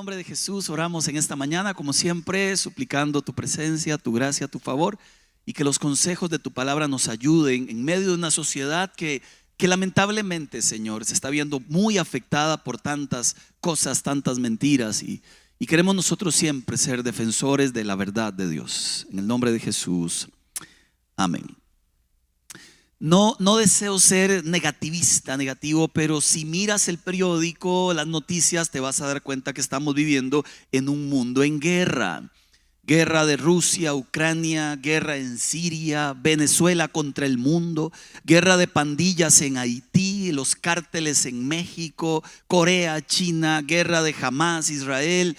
nombre de Jesús oramos en esta mañana, como siempre, suplicando tu presencia, tu gracia, tu favor, y que los consejos de tu palabra nos ayuden en medio de una sociedad que lamentablemente, Señor, se está viendo muy afectada por tantas cosas, tantas mentiras, y queremos nosotros siempre ser defensores de la verdad de Dios. En el nombre de Jesús, amén. No deseo ser negativo, pero si miras el periódico, las noticias, te vas a dar cuenta que estamos viviendo en un mundo en guerra. Guerra de Rusia, Ucrania, guerra en Siria, Venezuela contra el mundo, guerra de pandillas en Haití, los cárteles en México, Corea, China, guerra de Hamás, Israel,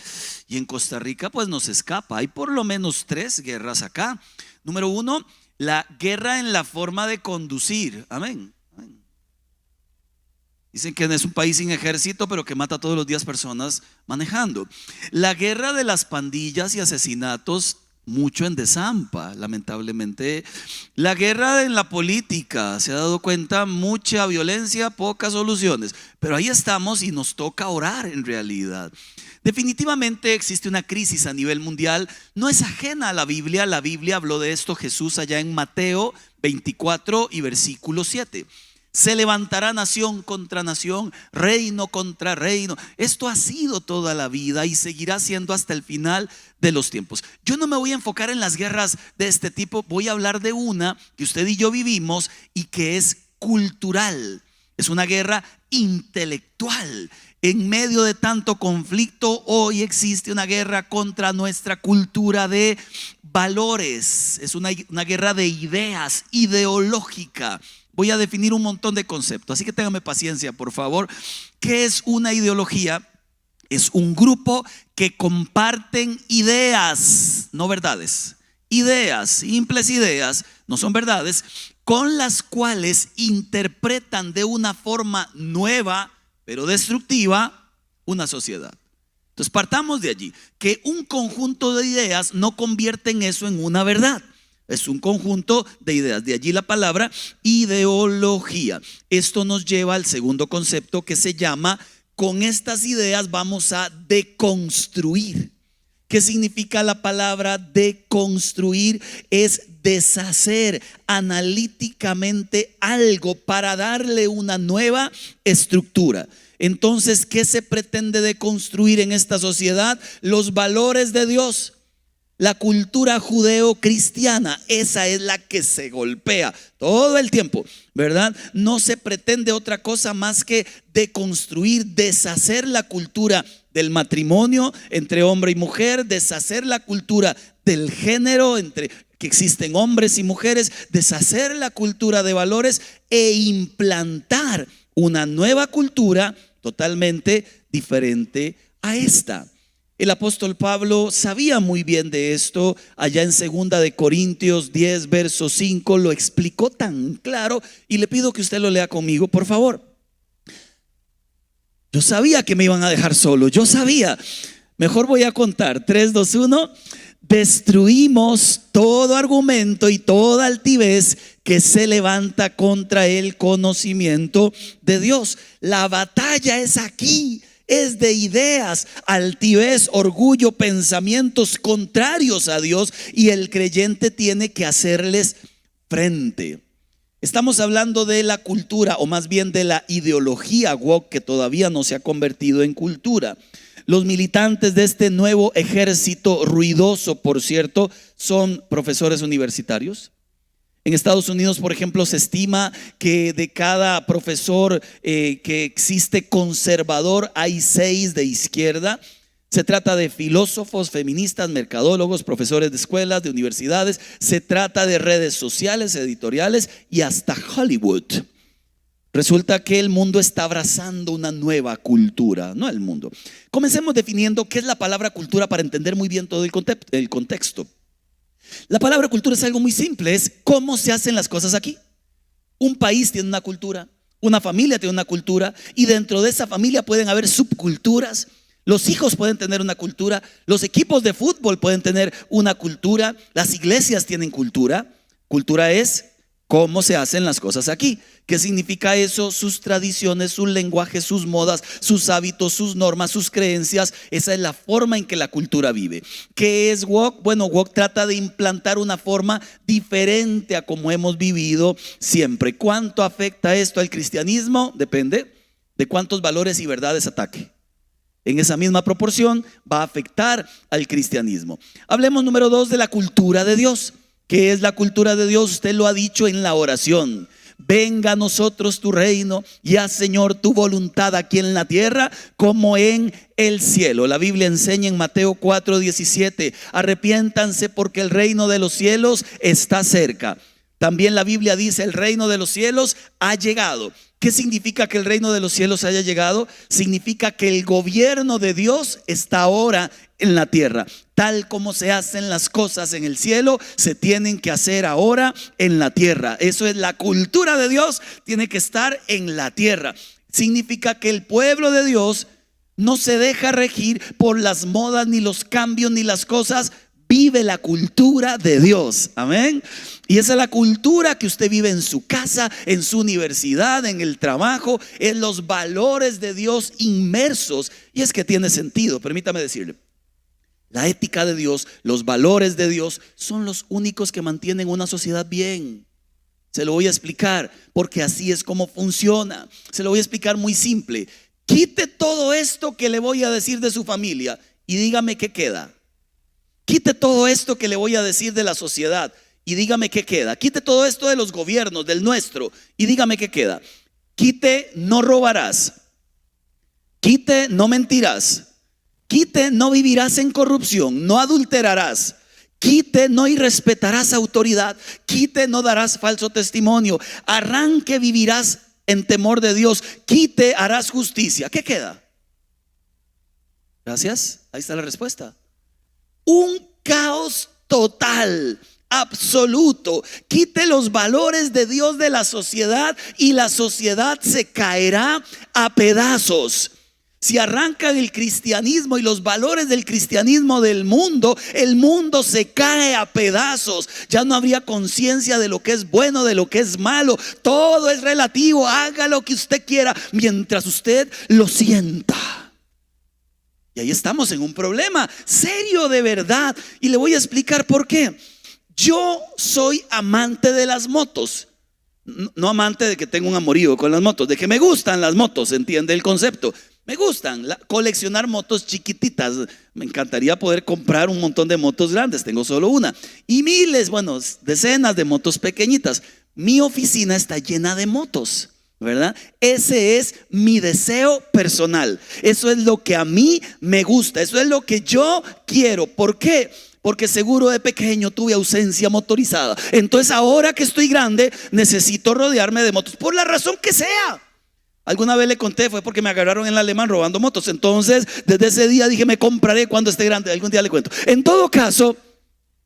y en Costa Rica pues nos escapa. Hay por lo menos 3 guerras acá. Número 1, la guerra en la forma de conducir. Amén. Dicen que es un país sin ejército, pero que mata todos los días personas manejando. La guerra de las pandillas y asesinatos, mucho en desampa, lamentablemente. La guerra en la política, se ha dado cuenta, mucha violencia, pocas soluciones. Pero ahí estamos y nos toca orar en realidad. Definitivamente existe una crisis a nivel mundial, no es ajena a la Biblia. La Biblia habló de esto Jesús allá en Mateo 24 y versículo 7. Se levantará nación contra nación, reino contra reino. Esto ha sido toda la vida y seguirá siendo hasta el final de los tiempos. Yo no me voy a enfocar en las guerras de este tipo, voy a hablar de una que usted y yo vivimos y que es cultural. Es una guerra intelectual. En medio de tanto conflicto, hoy existe una guerra contra nuestra cultura de valores. Es una guerra de ideas, ideológica. Voy a definir un montón de conceptos, así que téngame paciencia, por favor. ¿Qué es una ideología? Es un grupo que comparten ideas, no verdades. Ideas, simples ideas, no son verdades, con las cuales interpretan de una forma nueva, pero destructiva, una sociedad. Entonces partamos de allí, que un conjunto de ideas no convierten eso en una verdad. Es un conjunto de ideas, de allí la palabra ideología. Esto nos lleva al segundo concepto que se llama: con estas ideas vamos a deconstruir. ¿Qué significa la palabra deconstruir? Es deshacer analíticamente algo para darle una nueva estructura. Entonces, ¿qué se pretende deconstruir en esta sociedad? Los valores de Dios. La cultura judeo-cristiana, esa es la que se golpea todo el tiempo, ¿verdad? No se pretende otra cosa más que deconstruir, deshacer la cultura del matrimonio entre hombre y mujer, deshacer la cultura del género entre que existen hombres y mujeres, deshacer la cultura de valores e implantar una nueva cultura totalmente diferente a esta. El apóstol Pablo sabía muy bien de esto. Allá en 2 de Corintios 10 verso 5 lo explicó tan claro, y le pido que usted lo lea conmigo, por favor. Yo sabía que me iban a dejar solo, yo sabía. Mejor voy a contar: 3, 2, 1. Destruimos todo argumento y toda altivez que se levanta contra el conocimiento de Dios. La batalla es aquí. Es de ideas, altivez, orgullo, pensamientos contrarios a Dios, y el creyente tiene que hacerles frente. Estamos hablando de la cultura, o más bien de la ideología woke, que todavía no se ha convertido en cultura. Los militantes de este nuevo ejército ruidoso, por cierto, son profesores universitarios. En Estados Unidos, por ejemplo, se estima que de cada profesor que existe conservador, hay 6 de izquierda. Se trata de filósofos, feministas, mercadólogos, profesores de escuelas, de universidades. Se trata de redes sociales, editoriales y hasta Hollywood. Resulta que el mundo está abrazando una nueva cultura, no el mundo. Comencemos definiendo qué es la palabra cultura para entender muy bien todo el contexto. La palabra cultura es algo muy simple, es cómo se hacen las cosas aquí. Un país tiene una cultura, una familia tiene una cultura, y dentro de esa familia pueden haber subculturas. Los hijos pueden tener una cultura, los equipos de fútbol pueden tener una cultura, las iglesias tienen cultura. Cultura es cómo se hacen las cosas aquí. ¿Qué significa eso? Sus tradiciones, sus lenguajes, sus modas, sus hábitos, sus normas, sus creencias. Esa es la forma en que la cultura vive. ¿Qué es woke? Bueno, woke trata de implantar una forma diferente a como hemos vivido siempre. ¿Cuánto afecta esto al cristianismo? Depende de cuántos valores y verdades ataque. En esa misma proporción va a afectar al cristianismo. Hablemos número 2 de la cultura de Dios. ¿Qué es la cultura de Dios? Usted lo ha dicho en la oración. Venga a nosotros tu reino y haz, Señor, tu voluntad aquí en la tierra como en el cielo. La Biblia enseña en Mateo 4:17, arrepiéntanse porque el reino de los cielos está cerca. También la Biblia dice, el reino de los cielos ha llegado. ¿Qué significa que el reino de los cielos haya llegado? Significa que el gobierno de Dios está ahora en la tierra. Tal como se hacen las cosas en el cielo, se tienen que hacer ahora en la tierra. Eso es la cultura de Dios, tiene que estar en la tierra. Significa que el pueblo de Dios no se deja regir por las modas, ni los cambios, ni las cosas. Vive la cultura de Dios, amén. Y esa es la cultura que usted vive en su casa, en su universidad, en el trabajo, en los valores de Dios inmersos. Y es que tiene sentido, permítame decirle, la ética de Dios, los valores de Dios son los únicos que mantienen una sociedad bien. Se lo voy a explicar, porque así es como funciona. Se lo voy a explicar muy simple. Quite todo esto que le voy a decir de su familia y dígame qué queda. Quite todo esto que le voy a decir de la sociedad y dígame qué queda. Quite todo esto de los gobiernos, del nuestro, y dígame qué queda. Quite no robarás. Quite no mentirás. Quite no vivirás en corrupción. No adulterarás. Quite no irrespetarás autoridad. Quite no darás falso testimonio. Arranque vivirás en temor de Dios. Quite harás justicia. ¿Qué queda? Gracias. Ahí está la respuesta. Un caos total, absoluto. Quite los valores de Dios de la sociedad y la sociedad se caerá a pedazos. Si arrancan el cristianismo y los valores del cristianismo del mundo, el mundo se cae a pedazos. Ya no habría conciencia de lo que es bueno, de lo que es malo. Todo es relativo. Haga lo que usted quiera mientras usted lo sienta. Y ahí estamos en un problema serio de verdad. Y le voy a explicar por qué. Yo soy amante de las motos. No amante de que tengo un amorío con las motos, de que me gustan las motos, ¿entiende el concepto? Me gustan coleccionar motos chiquititas. Me encantaría poder comprar un montón de motos grandes. Tengo solo una. Y miles, bueno, decenas de motos pequeñitas. Mi oficina está llena de motos, ¿verdad? Ese es mi deseo personal. Eso es lo que a mí me gusta. Eso es lo que yo quiero. ¿Por qué? Porque seguro de pequeño tuve ausencia motorizada. Entonces ahora que estoy grande necesito rodearme de motos, por la razón que sea. Alguna vez le conté, fue porque me agarraron en el Alemán robando motos. Entonces desde ese día dije, me compraré cuando esté grande. Algún día le cuento. En todo caso,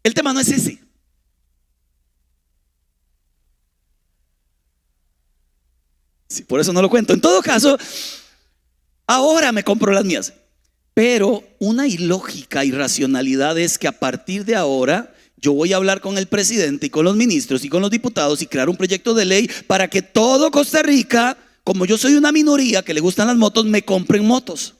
el tema no es ese. Sí, por eso no lo cuento. En todo caso, ahora me compro las mías. Pero una ilógica irracionalidad es que a partir de ahora yo voy a hablar con el presidente y con los ministros y con los diputados y crear un proyecto de ley para que todo Costa Rica, como yo soy una minoría que le gustan las motos, me compren motos.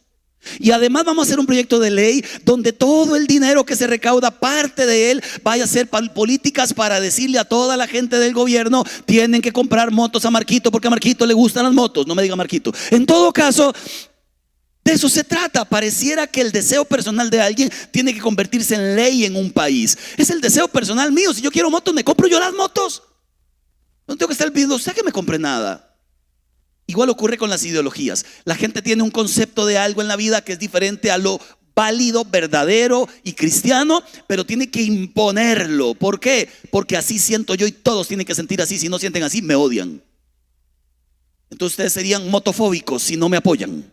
Y además vamos a hacer un proyecto de ley donde todo el dinero que se recauda, parte de él, vaya a ser políticas para decirle a toda la gente del gobierno: tienen que comprar motos a Marquito porque a Marquito le gustan las motos. No me diga Marquito. En todo caso, de eso se trata. Pareciera que el deseo personal de alguien tiene que convertirse en ley en un país. Es el deseo personal mío. Si yo quiero motos, me compro yo las motos. No tengo que estar pidiendo a usted que me compre nada. Igual ocurre con las ideologías. La gente tiene un concepto de algo en la vida que es diferente a lo válido, verdadero y cristiano, pero tiene que imponerlo. ¿Por qué? Porque así siento yo y todos tienen que sentir así. Si no sienten así, me odian. Entonces ustedes serían motofóbicos si no me apoyan.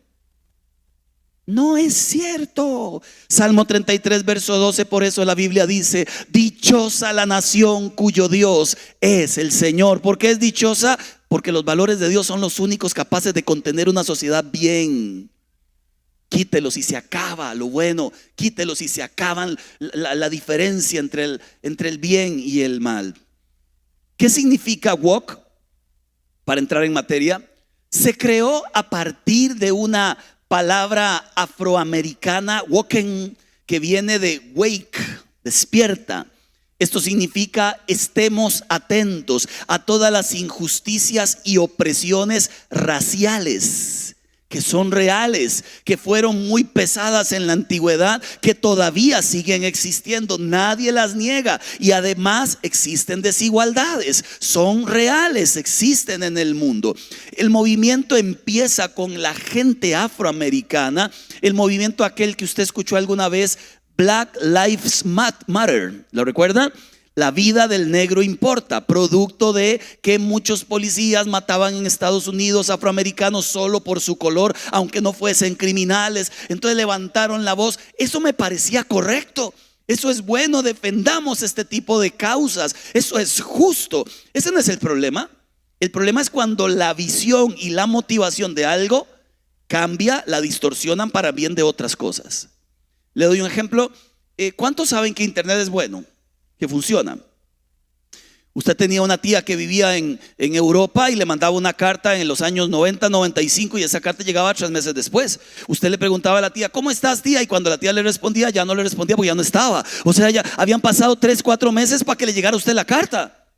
No es cierto. Salmo 33 verso 12, por eso la Biblia dice: dichosa la nación cuyo Dios es el Señor. ¿Por qué es dichosa? Porque los valores de Dios son los únicos capaces de contener una sociedad bien. Quítelos y se acaba lo bueno. Quítelos y se acaban la diferencia entre el bien y el mal. ¿Qué significa wok? Para entrar en materia, se creó a partir de una palabra afroamericana, woken, que viene de wake, despierta. Esto significa estemos atentos a todas las injusticias y opresiones raciales que son reales, que fueron muy pesadas en la antigüedad, que todavía siguen existiendo, nadie las niega, y además existen desigualdades, son reales, existen en el mundo. El movimiento empieza con la gente afroamericana, el movimiento aquel que usted escuchó alguna vez, Black Lives Matter, ¿lo recuerda? La vida del negro importa, producto de que muchos policías mataban en Estados Unidos afroamericanos solo por su color, aunque no fuesen criminales. Entonces levantaron la voz. Eso me parecía correcto. Eso es bueno, defendamos este tipo de causas. Eso es justo. Ese no es el problema. El problema es cuando la visión y la motivación de algo cambia, la distorsionan para bien de otras cosas. Le doy un ejemplo. ¿Cuántos saben que Internet es bueno? Que funciona. Usted tenía una tía que vivía en Europa y le mandaba una carta en los años 90, 95 y esa carta llegaba 3 meses después. Usted le preguntaba a la tía, ¿cómo estás, tía? Y cuando la tía le respondía, ya no le respondía porque ya no estaba. O sea, ya habían pasado 3, 4 meses para que le llegara a usted la carta.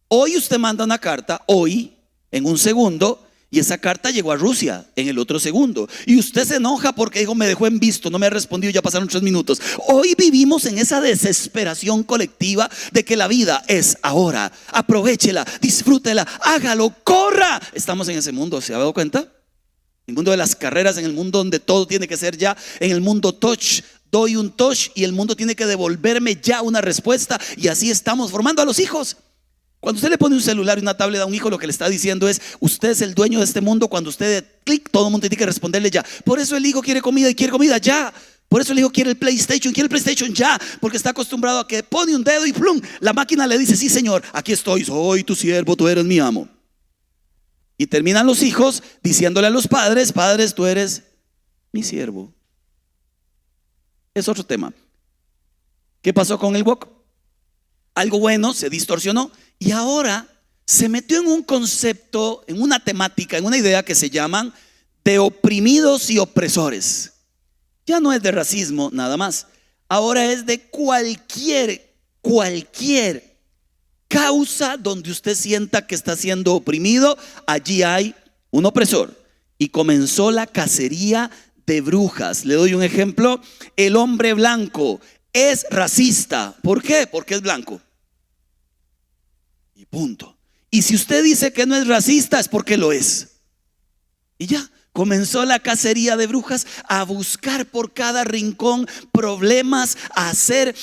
Hoy usted manda una carta, hoy, en un segundo, y esa carta llegó a Rusia en el otro segundo. Y usted se enoja porque dijo, me dejó en visto, no me ha respondido, ya pasaron 3 minutos. Hoy vivimos en esa desesperación colectiva de que la vida es ahora. Aprovéchela, disfrútela, hágalo, corra. Estamos en ese mundo, ¿se ha dado cuenta? En el mundo de las carreras, en el mundo donde todo tiene que ser ya, en el mundo touch. Doy un touch y el mundo tiene que devolverme ya una respuesta. Y así estamos formando a los hijos. Cuando usted le pone un celular y una tablet a un hijo, lo que le está diciendo es, usted es el dueño de este mundo. Cuando usted clic, todo el mundo tiene que responderle ya. Por eso el hijo quiere comida y quiere comida ya. Por eso el hijo quiere el PlayStation ya. Porque está acostumbrado a que pone un dedo y plum, la máquina le dice, sí señor, aquí estoy, soy tu siervo, tú eres mi amo. Y terminan los hijos diciéndole a los padres, padres, tú eres mi siervo. Es otro tema. ¿Qué pasó con el wok? Algo bueno se distorsionó y ahora se metió en un concepto, en una temática, en una idea que se llaman de oprimidos y opresores. Ya no es de racismo nada más, ahora es de cualquier causa donde usted sienta que está siendo oprimido, allí hay un opresor. Y comenzó la cacería de brujas. Le doy un ejemplo, el hombre blanco es racista. ¿Por qué? Porque es blanco. Y punto. Y si usted dice que no es racista, es porque lo es. Y ya, comenzó la cacería de brujas a buscar por cada rincón problemas, a hacer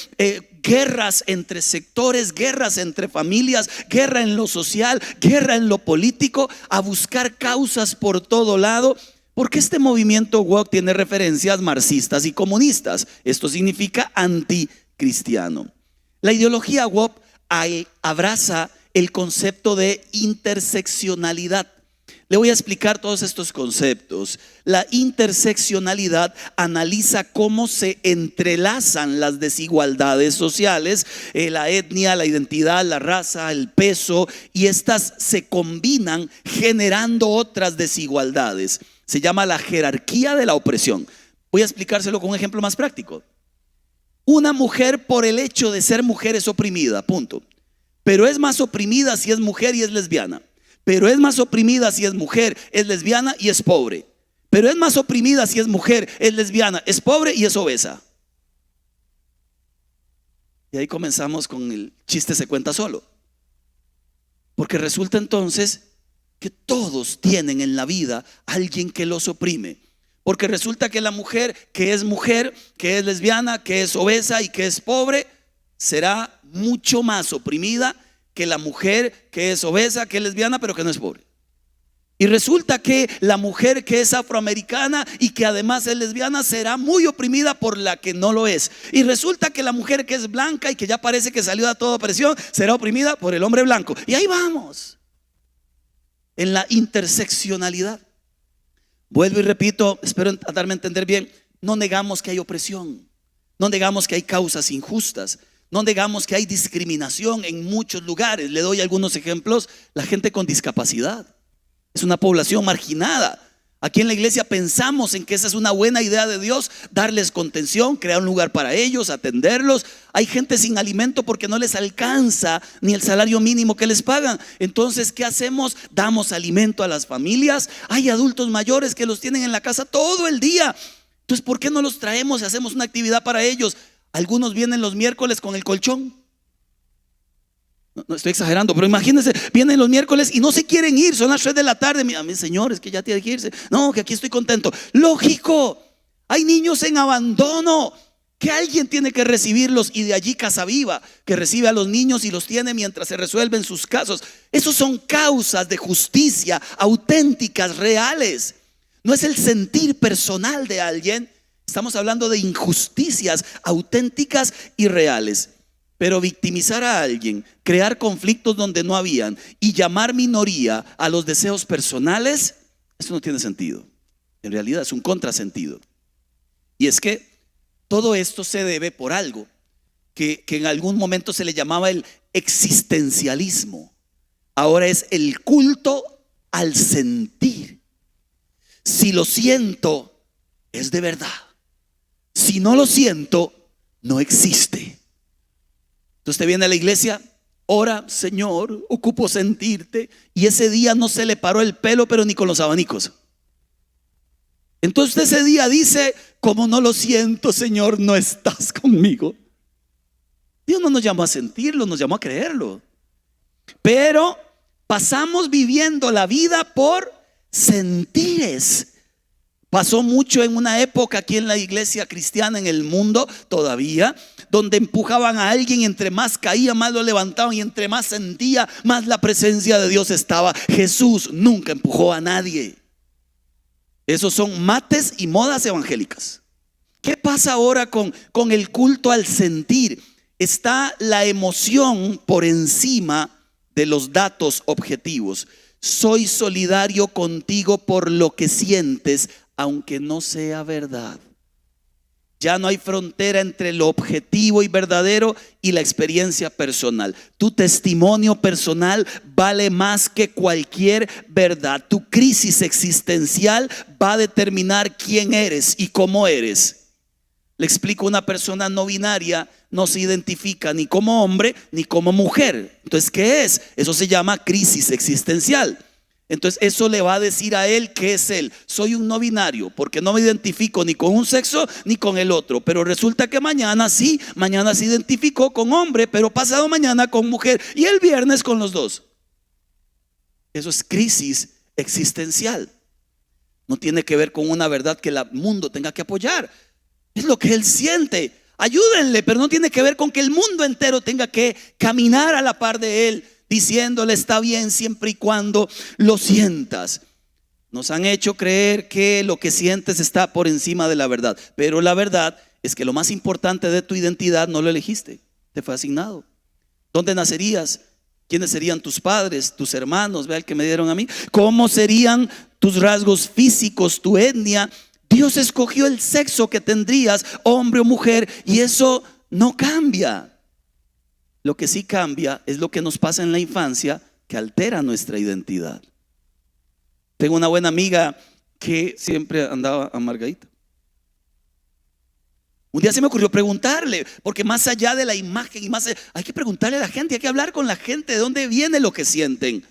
guerras entre sectores, guerras entre familias, guerra en lo social, guerra en lo político, a buscar causas por todo lado. Porque este movimiento woke tiene referencias marxistas y comunistas. Esto significa anticristiano. La ideología woke abraza el concepto de interseccionalidad. Le voy a explicar todos estos conceptos. La interseccionalidad analiza cómo se entrelazan las desigualdades sociales, la etnia, la identidad, la raza, el peso, y estas se combinan generando otras desigualdades. Se llama la jerarquía de la opresión. Voy a explicárselo con un ejemplo más práctico. Una mujer, por el hecho de ser mujer, es oprimida, punto. Pero es más oprimida si es mujer y es lesbiana. Pero es más oprimida si es mujer, es lesbiana y es pobre. Pero es más oprimida si es mujer, es lesbiana, es pobre y es obesa. Y ahí comenzamos con el chiste se cuenta solo. Porque resulta entonces que todos tienen en la vida alguien que los oprime. Porque resulta que la mujer, que es lesbiana, que es obesa y que es pobre, será mucho más oprimida que la mujer que es obesa, que es lesbiana, pero que no es pobre. Y resulta que la mujer que es afroamericana y que además es lesbiana será muy oprimida por la que no lo es. Y resulta que la mujer que es blanca y que ya parece que salió de toda opresión será oprimida por el hombre blanco. Y ahí vamos, en la interseccionalidad. Vuelvo y repito, espero darme a entender bien. No negamos que hay opresión, no negamos que hay causas injustas. No negamos que hay discriminación en muchos lugares. Le doy algunos ejemplos. La gente con discapacidad es una población marginada. Aquí en la iglesia pensamos en que esa es una buena idea de Dios, darles contención, crear un lugar para ellos, atenderlos. Hay gente sin alimento porque no les alcanza ni el salario mínimo que les pagan. Entonces, ¿qué hacemos? Damos alimento a las familias. Hay adultos mayores que los tienen en la casa todo el día. Entonces, ¿por qué no los traemos y hacemos una actividad para ellos? Algunos vienen los miércoles con el colchón. No estoy exagerando, pero imagínense, vienen los miércoles y no se quieren ir, son las 3 de la tarde. Mira, mi señor, es que ya tiene que irse. No, que aquí estoy contento. Lógico, hay niños en abandono, que alguien tiene que recibirlos, y de allí Casa Viva, que recibe a los niños y los tiene mientras se resuelven sus casos. Esos son causas de justicia auténticas, reales. No es el sentir personal de alguien, estamos hablando de injusticias auténticas y reales. Pero victimizar a alguien, crear conflictos donde no habían y llamar minoría a los deseos personales, eso no tiene sentido. En realidad es un contrasentido. Y es que todo esto se debe por algo que en algún momento se le llamaba el existencialismo. Ahora es el culto al sentir. Si lo siento, es de verdad. Si no lo siento, no existe. Entonces usted viene a la iglesia, ora, Señor, ocupo sentirte, y ese día no se le paró el pelo, pero ni con los abanicos. Entonces ese día dice, como no lo siento, Señor, no estás conmigo. Dios no nos llamó a sentirlo, nos llamó a creerlo. Pero pasamos viviendo la vida por sentires. Pasó mucho en una época aquí en la iglesia cristiana, en el mundo todavía, donde empujaban a alguien y entre más caía, más lo levantaban, y entre más sentía, más la presencia de Dios estaba. Jesús nunca empujó a nadie. Esos son mates y modas evangélicas. ¿Qué pasa ahora con el culto al sentir? Está la emoción por encima de los datos objetivos. Soy solidario contigo por lo que sientes, aunque no sea verdad. Ya no hay frontera entre lo objetivo y verdadero y la experiencia personal. Tu testimonio personal vale más que cualquier verdad. Tu crisis existencial va a determinar quién eres y cómo eres. Le explico, una persona no binaria no se identifica ni como hombre ni como mujer. Entonces, ¿qué es? Eso se llama crisis existencial. Entonces eso le va a decir a él que es él. Soy un no binario porque no me identifico ni con un sexo ni con el otro. Pero resulta que mañana se identificó con hombre, pero pasado mañana con mujer, y el viernes con los dos. Eso es crisis existencial. No tiene que ver con una verdad que el mundo tenga que apoyar. Es lo que él siente. Ayúdenle, pero no tiene que ver con que el mundo entero tenga que caminar a la par de él, diciéndole está bien siempre y cuando lo sientas. Nos han hecho creer que lo que sientes está por encima de la verdad, pero la verdad es que lo más importante de tu identidad no lo elegiste, te fue asignado. ¿Dónde nacerías? ¿Quiénes serían tus padres, tus hermanos? Vea el que me dieron a mí. ¿Cómo serían tus rasgos físicos, tu etnia? Dios escogió el sexo que tendrías, hombre o mujer, y eso no cambia. Lo que sí cambia es lo que nos pasa en la infancia, que altera nuestra identidad. Tengo una buena amiga que siempre andaba amargadita. Un día se me ocurrió preguntarle, porque más allá de la imagen hay que preguntarle a la gente, hay que hablar con la gente de dónde viene lo que sienten.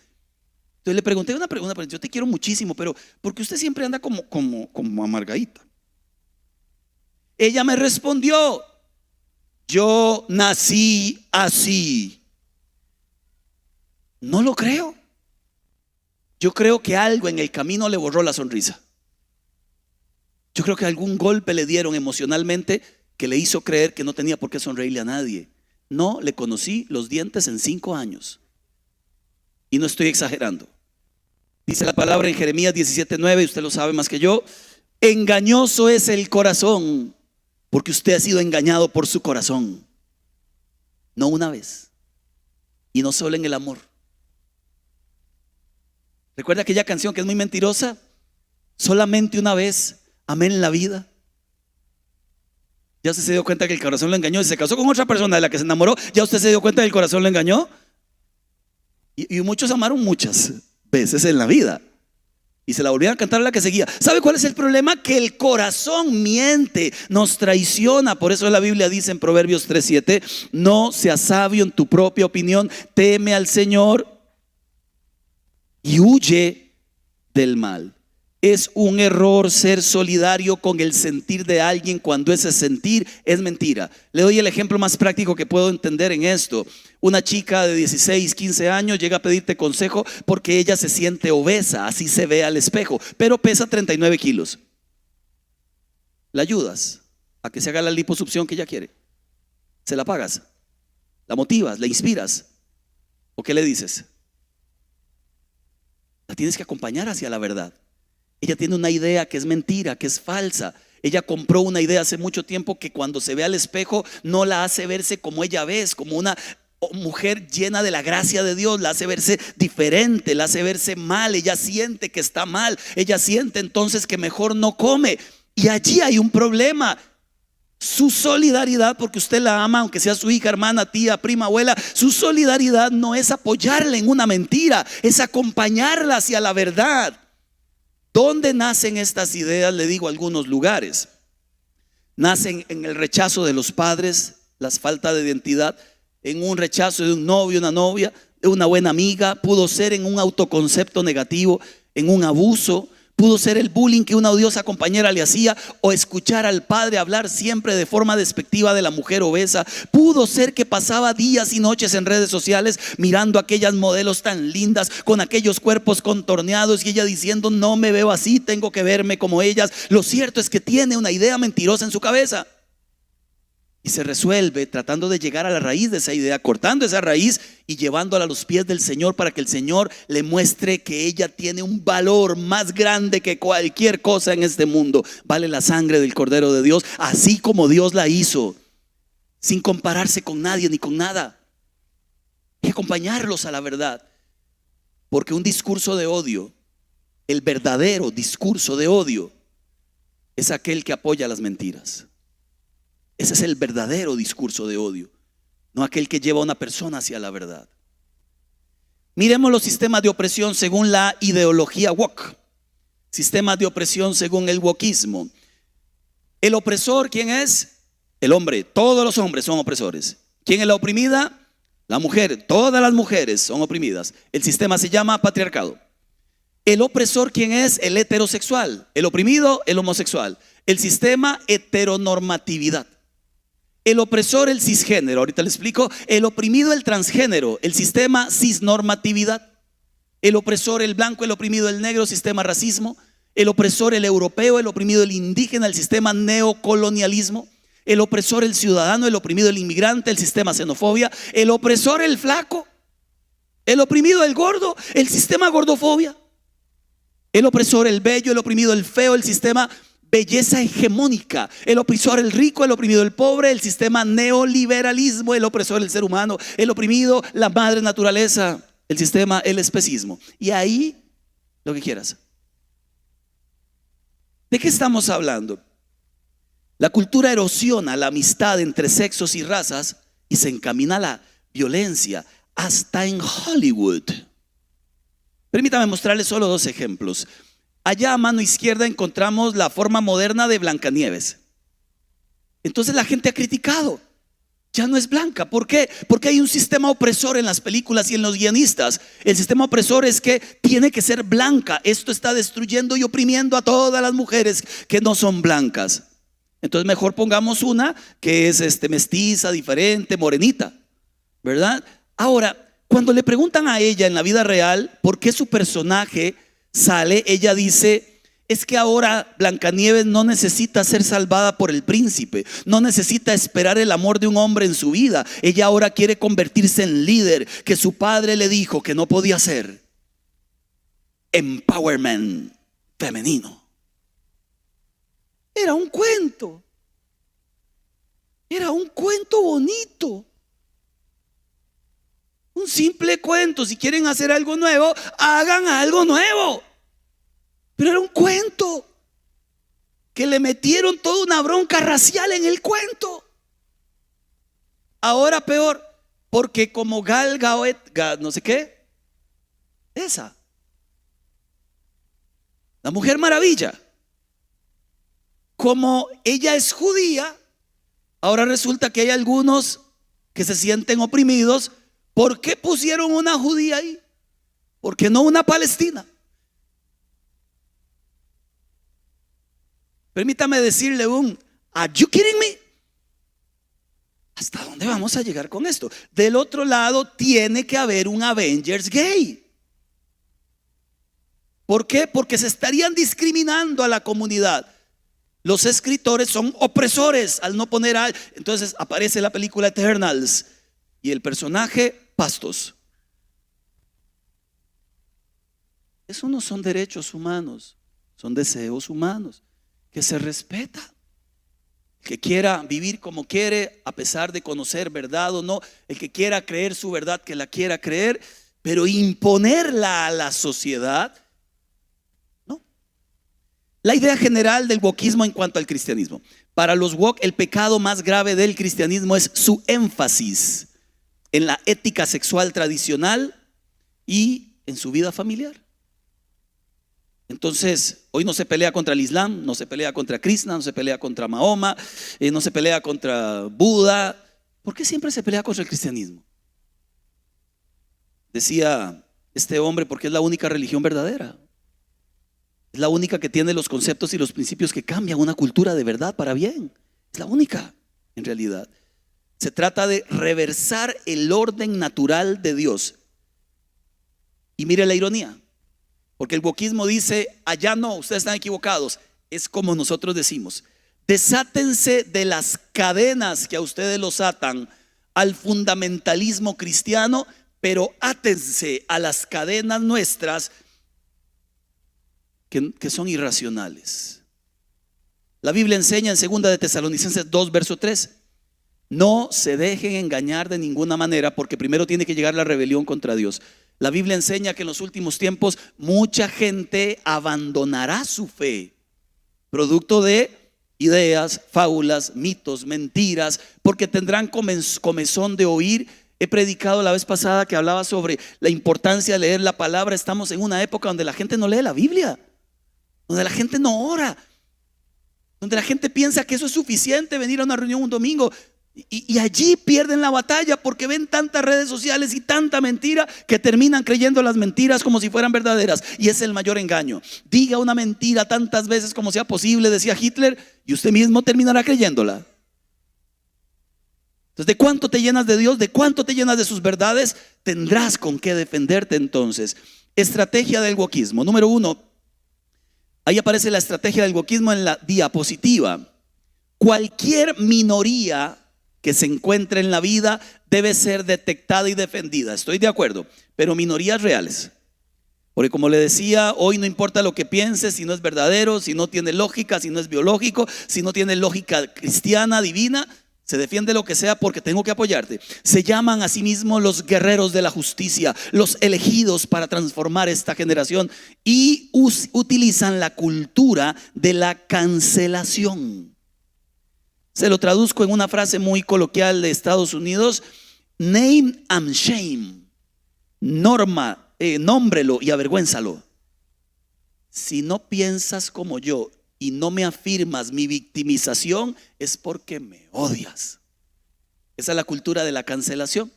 Entonces le pregunté una pregunta, yo te quiero muchísimo, pero ¿por qué usted siempre anda como amargadita? Ella me respondió: yo nací así. No lo creo. Yo creo que algo en el camino le borró la sonrisa. Yo creo que algún golpe le dieron emocionalmente que le hizo creer que no tenía por qué sonreírle a nadie. No le conocí los dientes en 5 años. Y no estoy exagerando. Dice la palabra en Jeremías 17:9, usted lo sabe más que yo: engañoso es el corazón, porque usted ha sido engañado por su corazón. No una vez, y no solo en el amor. ¿Recuerda aquella canción que es muy mentirosa? Solamente una vez amé en la vida. Ya usted se dio cuenta que el corazón lo engañó. Si se casó con otra persona de la que se enamoró, ya usted se dio cuenta que el corazón lo engañó. Y muchos amaron muchas veces en la vida y se la volvían a cantar a la que seguía. ¿Sabe cuál es el problema? Que el corazón miente, nos traiciona. Por eso la Biblia dice en Proverbios 3:7: no seas sabio en tu propia opinión, teme al Señor y huye del mal. Es un error ser solidario con el sentir de alguien cuando ese sentir es mentira. Le doy el ejemplo más práctico que puedo entender en esto. Una chica de 16, 15 años llega a pedirte consejo porque ella se siente obesa, así se ve al espejo, pero pesa 39 kilos. ¿La ayudas a que se haga la liposucción que ella quiere? ¿Se la pagas? ¿La motivas? ¿La inspiras? ¿O qué le dices? La tienes que acompañar hacia la verdad. Ella tiene una idea que es mentira, que es falsa. Ella compró una idea hace mucho tiempo que cuando se ve al espejo no la hace verse como ella ves, como una mujer llena de la gracia de Dios. La hace verse diferente, la hace verse mal. Ella siente que está mal. Ella siente entonces que mejor no come. Y allí hay un problema. Su solidaridad, porque usted la ama, aunque sea su hija, hermana, tía, prima, abuela, su solidaridad no es apoyarla en una mentira, es acompañarla hacia la verdad. ¿Dónde nacen estas ideas? Le digo algunos lugares. Nacen en el rechazo de los padres, la falta de identidad, en un rechazo de un novio, una novia, de una buena amiga. Pudo ser en un autoconcepto negativo, en un abuso. Pudo ser el bullying que una odiosa compañera le hacía, o escuchar al padre hablar siempre de forma despectiva de la mujer obesa. Pudo ser que pasaba días y noches en redes sociales mirando a aquellas modelos tan lindas con aquellos cuerpos contorneados y ella diciendo: no me veo así, tengo que verme como ellas. Lo cierto es que tiene una idea mentirosa en su cabeza y se resuelve tratando de llegar a la raíz de esa idea, cortando esa raíz y llevándola a los pies del Señor para que el Señor le muestre que ella tiene un valor más grande que cualquier cosa en este mundo. Vale la sangre del Cordero de Dios, así como Dios la hizo, sin compararse con nadie ni con nada. Y acompañarlos a la verdad, porque un discurso de odio, el verdadero discurso de odio, es aquel que apoya las mentiras. Ese es el verdadero discurso de odio, no aquel que lleva a una persona hacia la verdad. Miremos los sistemas de opresión según la ideología woke. Sistemas de opresión según el wokismo. El opresor, ¿quién es? El hombre. Todos los hombres son opresores. ¿Quién es la oprimida? La mujer. Todas las mujeres son oprimidas. El sistema se llama patriarcado. El opresor, ¿quién es? El heterosexual. El oprimido, el homosexual. El sistema, heteronormatividad. El opresor, el cisgénero, ahorita le explico. El oprimido, el transgénero, el sistema cisnormatividad. El opresor, el blanco, el oprimido, el negro, sistema racismo. El opresor, el europeo, el oprimido, el indígena, el sistema neocolonialismo. El opresor, el ciudadano, el oprimido, el inmigrante, el sistema xenofobia. El opresor, el flaco. El oprimido, el gordo, el sistema gordofobia. El opresor, el bello, el oprimido, el feo, el sistema belleza hegemónica. El opresor, el rico, el oprimido, el pobre, el sistema neoliberalismo. El opresor, el ser humano, el oprimido, la madre naturaleza, el sistema, el especismo. Y ahí, lo que quieras. ¿De qué estamos hablando? La cultura erosiona la amistad entre sexos y razas y se encamina a la violencia, hasta en Hollywood. Permítame mostrarles solo dos ejemplos. Allá a mano izquierda encontramos la forma moderna de Blancanieves. Entonces la gente ha criticado: ya no es blanca. ¿Por qué? Porque hay un sistema opresor en las películas y en los guionistas. El sistema opresor es que tiene que ser blanca. Esto está destruyendo y oprimiendo a todas las mujeres que no son blancas. Entonces mejor pongamos una que es mestiza, diferente, morenita, ¿verdad? Ahora, cuando le preguntan a ella en la vida real por qué su personaje sale, ella dice: es que ahora Blancanieves no necesita ser salvada por el príncipe, no necesita esperar el amor de un hombre en su vida. Ella ahora quiere convertirse en líder que su padre le dijo que no podía ser. Empowerment femenino. Era un cuento. Era un cuento bonito. Un simple cuento. Si quieren hacer algo nuevo, hagan algo nuevo. Pero era un cuento. que le metieron toda una bronca racial en el cuento. Ahora peor, porque como Gal Gadot, no sé qué, esa, la Mujer Maravilla, como ella es judía, ahora resulta que hay algunos que se sienten oprimidos. ¿Por qué pusieron una judía ahí? ¿Por qué no una palestina? Permítame decirle ¿are you kidding me? ¿Hasta dónde vamos a llegar con esto? Del otro lado tiene que haber un Avengers gay. ¿Por qué? Porque se estarían discriminando a la comunidad. Los escritores son opresores al no poner a... Entonces aparece la película Eternals y el personaje Pastos. Eso no son derechos humanos, son deseos humanos que se respeta. El que quiera vivir como quiere, a pesar de conocer verdad o no, el que quiera creer su verdad, que la quiera creer, pero imponerla a la sociedad, no. La idea general del wokismo en cuanto al cristianismo: para los wok, el pecado más grave del cristianismo es su énfasis en la ética sexual tradicional y en su vida familiar. Entonces, hoy no se pelea contra el Islam, no se pelea contra Krishna, no se pelea contra Mahoma, no se pelea contra Buda. ¿Por qué siempre se pelea contra el cristianismo? Decía este hombre, porque es la única religión verdadera. Es la única que tiene los conceptos y los principios que cambian una cultura de verdad para bien. Es la única, en realidad. Se trata de reversar el orden natural de Dios. Y mire la ironía. Porque el wokismo dice: allá no, ustedes están equivocados. Es como nosotros decimos: desátense de las cadenas que a ustedes los atan al fundamentalismo cristiano, pero átense a las cadenas nuestras que son irracionales. La Biblia enseña en 2 de Tesalonicenses 2, verso 3: no se dejen engañar de ninguna manera, porque primero tiene que llegar la rebelión contra Dios. La Biblia enseña que en los últimos tiempos mucha gente abandonará su fe, producto de ideas, fábulas, mitos, mentiras, porque tendrán comezón de oír. He predicado la vez pasada que hablaba sobre la importancia de leer la palabra. Estamos en una época donde la gente no lee la Biblia, donde la gente no ora, donde la gente piensa que eso es suficiente, venir a una reunión un domingo. Y allí pierden la batalla porque ven tantas redes sociales y tanta mentira que terminan creyendo las mentiras como si fueran verdaderas. Y es el mayor engaño. Diga una mentira tantas veces como sea posible, decía Hitler, y usted mismo terminará creyéndola. Entonces, ¿de cuánto te llenas de Dios? ¿De cuánto te llenas de sus verdades? Tendrás con qué defenderte entonces. Estrategia del wokismo. Número 1, ahí aparece la estrategia del wokismo en la diapositiva. Cualquier minoría que se encuentre en la vida debe ser detectada y defendida. Estoy de acuerdo, pero minorías reales. Porque como le decía, hoy no importa lo que pienses, si no es verdadero, si no tiene lógica, si no es biológico, si no tiene lógica cristiana, divina, se defiende lo que sea porque tengo que apoyarte. Se llaman a sí mismos los guerreros de la justicia, los elegidos para transformar esta generación, y utilizan la cultura de la cancelación. Se lo traduzco en una frase muy coloquial de Estados Unidos: name and shame. Nómbrelo y avergüénzalo. Si no piensas como yo y no me afirmas mi victimización, es porque me odias. Esa es la cultura de la cancelación.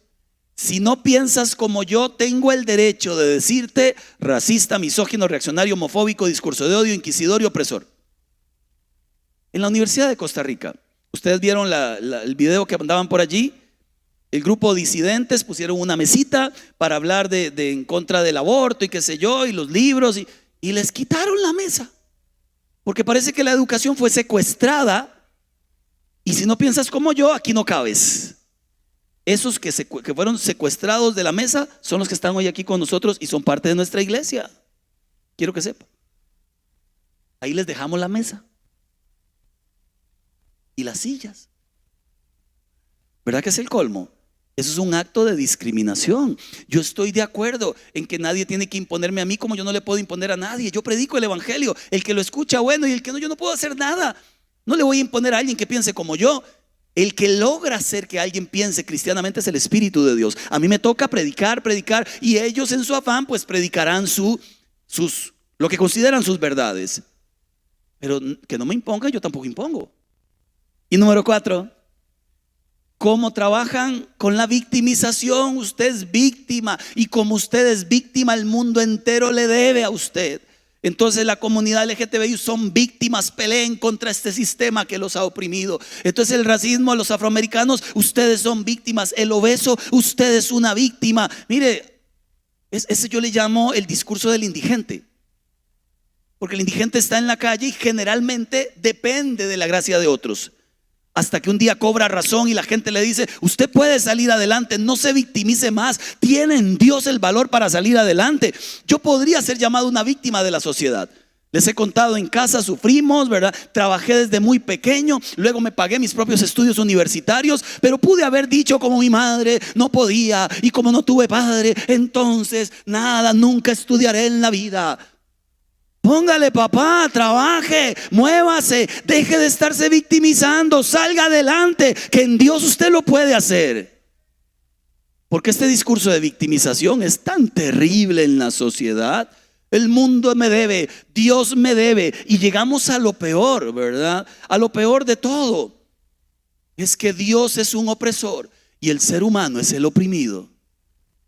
Si no piensas como yo, tengo el derecho de decirte racista, misógino, reaccionario, homofóbico, discurso de odio, inquisidor y opresor. En la Universidad de Costa Rica, ustedes vieron el video que andaban por allí. El grupo de disidentes pusieron una mesita para hablar de en contra del aborto y qué sé yo, y los libros, y les quitaron la mesa. Porque parece que la educación fue secuestrada, y si no piensas como yo, aquí no cabes. Esos que fueron secuestrados de la mesa son los que están hoy aquí con nosotros y son parte de nuestra iglesia. Quiero que sepa. Ahí les dejamos la mesa y las sillas. ¿Verdad que es el colmo? Eso es un acto de discriminación. Yo estoy de acuerdo en que nadie tiene que imponerme a mí como yo no le puedo imponer a nadie. Yo predico el evangelio. El que lo escucha, bueno, y el que no, yo no puedo hacer nada. No le voy a imponer a alguien que piense como yo. El que logra hacer que alguien piense cristianamente es el Espíritu de Dios. A mí me toca predicar, y ellos en su afán pues predicarán lo que consideran sus verdades. Pero que no me impongan, yo tampoco impongo. Y número 4, ¿cómo trabajan con la victimización? Usted es víctima, y como usted es víctima, el mundo entero le debe a usted. Entonces la comunidad LGTBI son víctimas, peleen contra este sistema que los ha oprimido. Entonces el racismo, los afroamericanos, ustedes son víctimas. El obeso, usted es una víctima. Mire, ese yo le llamo el discurso del indigente. Porque el indigente está en la calle y generalmente depende de la gracia de otros. Hasta que un día cobra razón y la gente le dice: usted puede salir adelante, no se victimice más, tiene en Dios el valor para salir adelante. Yo podría ser llamado una víctima de la sociedad. Les he contado, en casa sufrimos, ¿verdad? Trabajé desde muy pequeño, luego me pagué mis propios estudios universitarios, pero pude haber dicho, como mi madre no podía y como no tuve padre, entonces nada, nunca estudiaré en la vida. Póngale, papá, trabaje, muévase, deje de estarse victimizando, salga adelante, que en Dios usted lo puede hacer. Porque este discurso de victimización es tan terrible en la sociedad. El mundo me debe, Dios me debe, y llegamos a lo peor, ¿verdad? A lo peor de todo. Es que Dios es un opresor y el ser humano es el oprimido.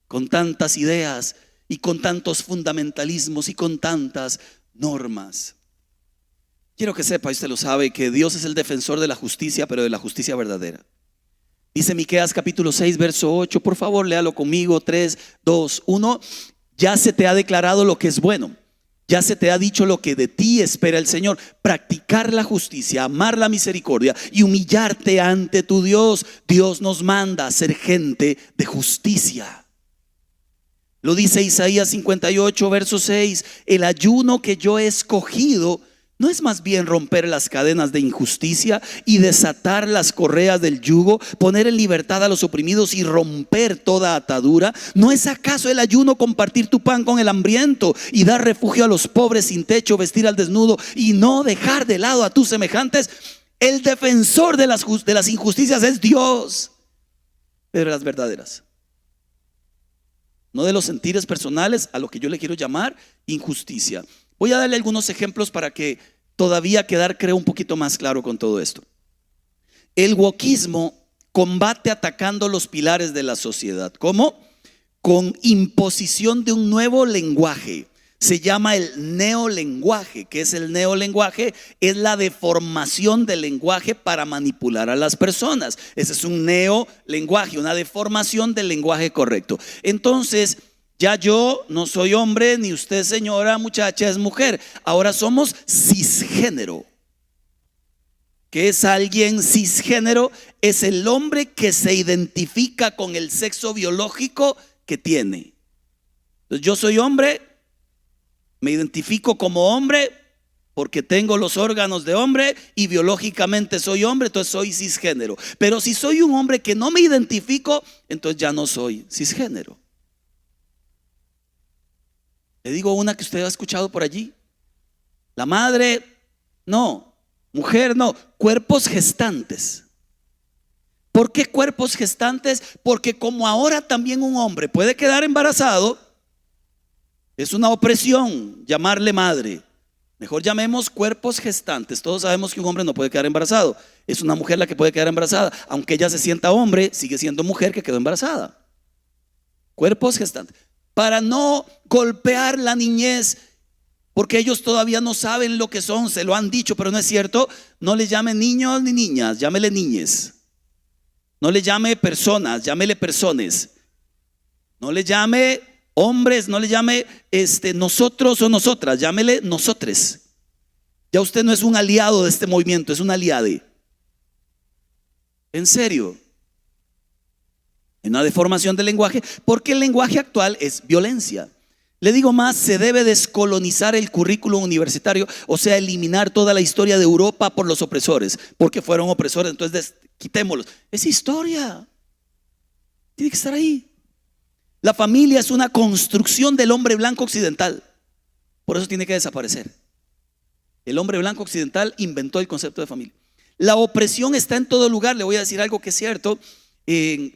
Con tantas ideas y con tantos fundamentalismos y con tantas normas. Quiero que sepa, y usted lo sabe, que Dios es el defensor de la justicia, pero de la justicia verdadera. Dice Miqueas capítulo 6 verso 8, por favor léalo conmigo. 3, 2, 1. Ya se te ha declarado lo que es bueno, ya se te ha dicho lo que de ti espera el Señor: practicar la justicia, amar la misericordia y humillarte ante tu Dios. Dios nos manda a ser gente de justicia. Lo dice Isaías 58 verso 6. El ayuno que yo he escogido ¿no es más bien romper las cadenas de injusticia y desatar las correas del yugo, poner en libertad a los oprimidos y romper toda atadura? ¿No es acaso el ayuno compartir tu pan con el hambriento y dar refugio a los pobres sin techo, vestir al desnudo y no dejar de lado a tus semejantes? El defensor de las injusticias es Dios, pero las verdaderas, no de los sentires personales, a lo que yo le quiero llamar injusticia. Voy a darle algunos ejemplos para que todavía quedar, creo, un poquito más claro con todo esto. El wokismo combate atacando los pilares de la sociedad. ¿Cómo? Con imposición de un nuevo lenguaje. Se llama el neolenguaje. ¿Qué es el neolenguaje? Es la deformación del lenguaje para manipular a las personas. Ese es un neolenguaje, una deformación del lenguaje correcto. Entonces, ya yo no soy hombre, ni usted, señora, muchacha, es mujer. Ahora somos cisgénero. ¿Qué es alguien cisgénero? Es el hombre que se identifica con el sexo biológico que tiene. Entonces, yo soy hombre, me identifico como hombre porque tengo los órganos de hombre y biológicamente soy hombre, entonces soy cisgénero. Pero si soy un hombre que no me identifico, entonces ya no soy cisgénero. Le digo una que usted ha escuchado por allí: la madre, no, mujer, no, cuerpos gestantes. ¿Por qué cuerpos gestantes? Porque como ahora también un hombre puede quedar embarazado, es una opresión llamarle madre. Mejor llamemos cuerpos gestantes. Todos sabemos que un hombre no puede quedar embarazado, es una mujer la que puede quedar embarazada. Aunque ella se sienta hombre, sigue siendo mujer que quedó embarazada. Cuerpos gestantes. Para no golpear la niñez, porque ellos todavía no saben lo que son, se lo han dicho, pero no es cierto. No le llame niños ni niñas, llámele niñes. No le llame personas, llámele personas. No le llame hombres, no le llame nosotros o nosotras, llámele nosotres. Ya usted no es un aliado de este movimiento, es un aliade. En serio. Una deformación del lenguaje, porque el lenguaje actual es violencia. Le digo más, se debe descolonizar el currículum universitario, o sea, eliminar toda la historia de Europa por los opresores, porque fueron opresores, entonces quitémoslos. Es historia. Tiene que estar ahí. La familia es una construcción del hombre blanco occidental. Por eso tiene que desaparecer. El hombre blanco occidental inventó el concepto de familia. La opresión está en todo lugar. Le voy a decir algo que es cierto.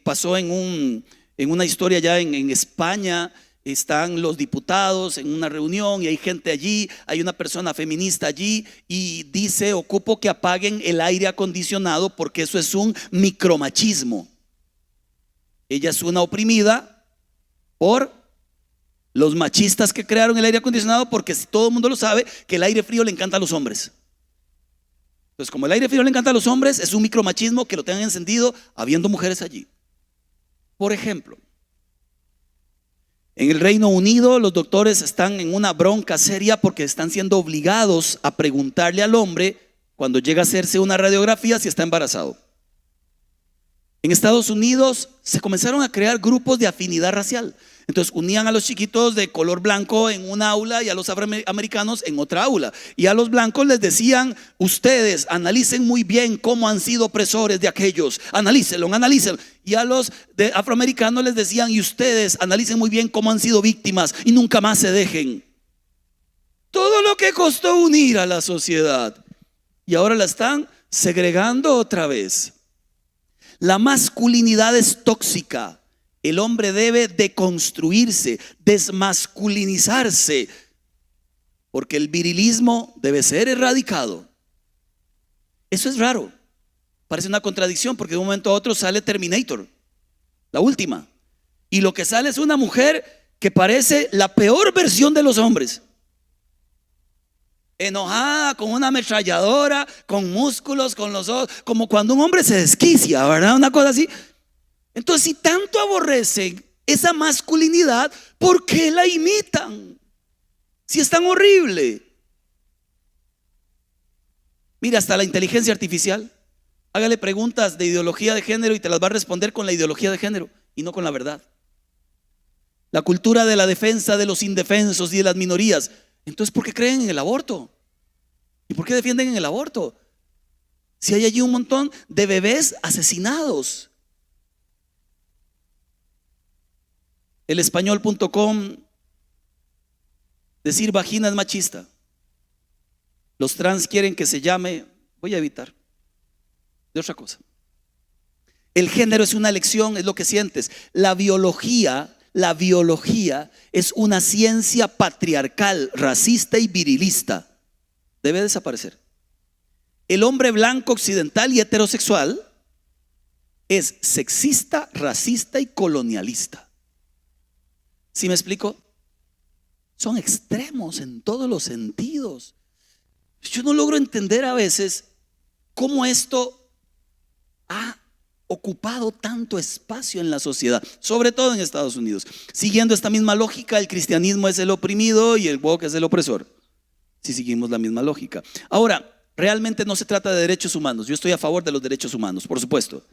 Pasó en una historia ya en España. Están los diputados en una reunión y hay gente allí, hay una persona feminista allí y dice: ocupo que apaguen el aire acondicionado porque eso es un micromachismo. Ella es una oprimida por los machistas que crearon el aire acondicionado, porque todo el mundo lo sabe que el aire frío le encanta a los hombres. Entonces, como el aire frío le encanta a los hombres, es un micromachismo que lo tengan encendido habiendo mujeres allí. Por ejemplo, en el Reino Unido los doctores están en una bronca seria porque están siendo obligados a preguntarle al hombre cuando llega a hacerse una radiografía si está embarazado. En Estados Unidos se comenzaron a crear grupos de afinidad racial. Entonces unían a los chiquitos de color blanco en una aula y a los afroamericanos en otra aula. Y a los blancos les decían: ustedes analicen muy bien cómo han sido opresores de aquellos. Analícenlo. Y a los de afroamericanos les decían: y ustedes analicen muy bien cómo han sido víctimas y nunca más se dejen. Todo lo que costó unir a la sociedad. Y ahora la están segregando otra vez. La masculinidad es tóxica. El hombre debe deconstruirse, desmasculinizarse, porque el virilismo debe ser erradicado. Eso es raro. Parece una contradicción porque de un momento a otro sale Terminator, la última. Y lo que sale es una mujer que parece la peor versión de los hombres. Enojada, con una ametralladora, con músculos, con los ojos, como cuando un hombre se desquicia, ¿verdad? Una cosa así. Entonces, si tanto aborrecen esa masculinidad, ¿por qué la imitan? Si es tan horrible. Mira, hasta la inteligencia artificial. Hágale preguntas de ideología de género y te las va a responder con la ideología de género y no con la verdad. La cultura de la defensa de los indefensos y de las minorías. Entonces, ¿por qué creen en el aborto? ¿Y por qué defienden en el aborto? Si hay allí un montón de bebés asesinados. Elespañol.com, decir vagina es machista. Los trans quieren que se llame, voy a evitar, de otra cosa. El género es una elección, es lo que sientes. La biología es una ciencia patriarcal, racista y virilista. Debe desaparecer. El hombre blanco occidental y heterosexual es sexista, racista y colonialista. ¿Sí me explico? Son extremos en todos los sentidos. Yo no logro entender a veces cómo esto ha ocupado tanto espacio en la sociedad, sobre todo en Estados Unidos. Siguiendo esta misma lógica, el cristianismo es el oprimido y el woke es el opresor. Si seguimos la misma lógica. Ahora, realmente no se trata de derechos humanos. Yo estoy a favor de los derechos humanos, por supuesto.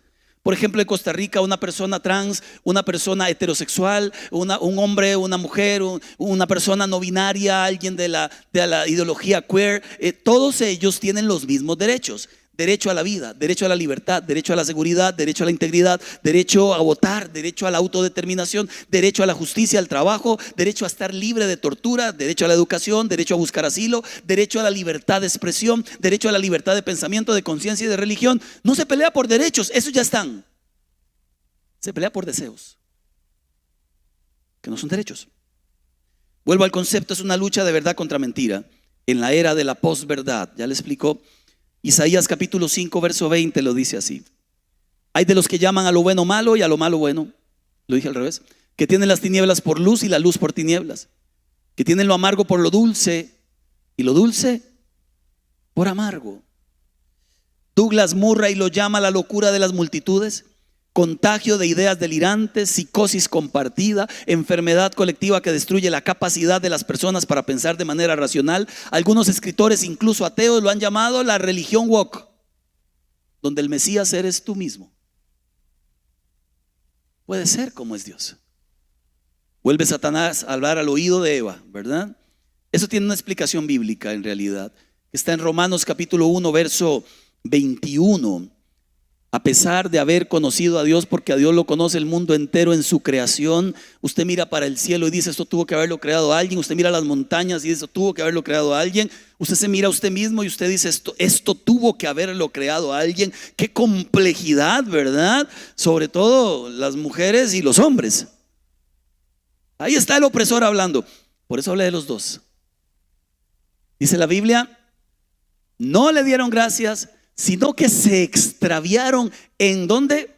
Por ejemplo, en Costa Rica, una persona trans, una persona heterosexual, un hombre, una mujer, una persona no binaria, alguien de la ideología queer, todos ellos tienen los mismos derechos. Derecho a la vida, derecho a la libertad, derecho a la seguridad, derecho a la integridad, derecho a votar, derecho a la autodeterminación, derecho a la justicia, al trabajo, derecho a estar libre de tortura, derecho a la educación, derecho a buscar asilo, derecho a la libertad de expresión, derecho a la libertad de pensamiento, de conciencia y de religión. No se pelea por derechos, esos ya están. Se pelea por deseos, que no son derechos. Vuelvo al concepto, es una lucha de verdad contra mentira en la era de la posverdad. Ya le explico. Isaías capítulo 5 verso 20 lo dice así: hay de los que llaman a lo bueno malo y a lo malo bueno. Lo dije al revés. Que tienen las tinieblas por luz y la luz por tinieblas. Que tienen lo amargo por lo dulce y lo dulce por amargo. Douglas Murray lo llama la locura de las multitudes. Contagio de ideas delirantes, psicosis compartida, enfermedad colectiva que destruye la capacidad de las personas para pensar de manera racional. Algunos escritores, incluso ateos, lo han llamado la religión woke, donde el Mesías eres tú mismo. Puede ser como es Dios. Vuelve Satanás a hablar al oído de Eva, ¿verdad? Eso tiene una explicación bíblica en realidad. Está en Romanos capítulo 1 verso 21. A pesar de haber conocido a Dios, porque a Dios lo conoce el mundo entero en su creación, usted mira para el cielo y dice, esto tuvo que haberlo creado alguien. Usted mira las montañas y dice, esto tuvo que haberlo creado alguien. Usted se mira a usted mismo y usted dice, esto tuvo que haberlo creado alguien. Qué complejidad, ¿verdad? Sobre todo las mujeres y los hombres. Ahí está el opresor hablando. Por eso hablé de los dos. Dice la Biblia, no le dieron gracias, sino que se extraviaron. ¿En dónde?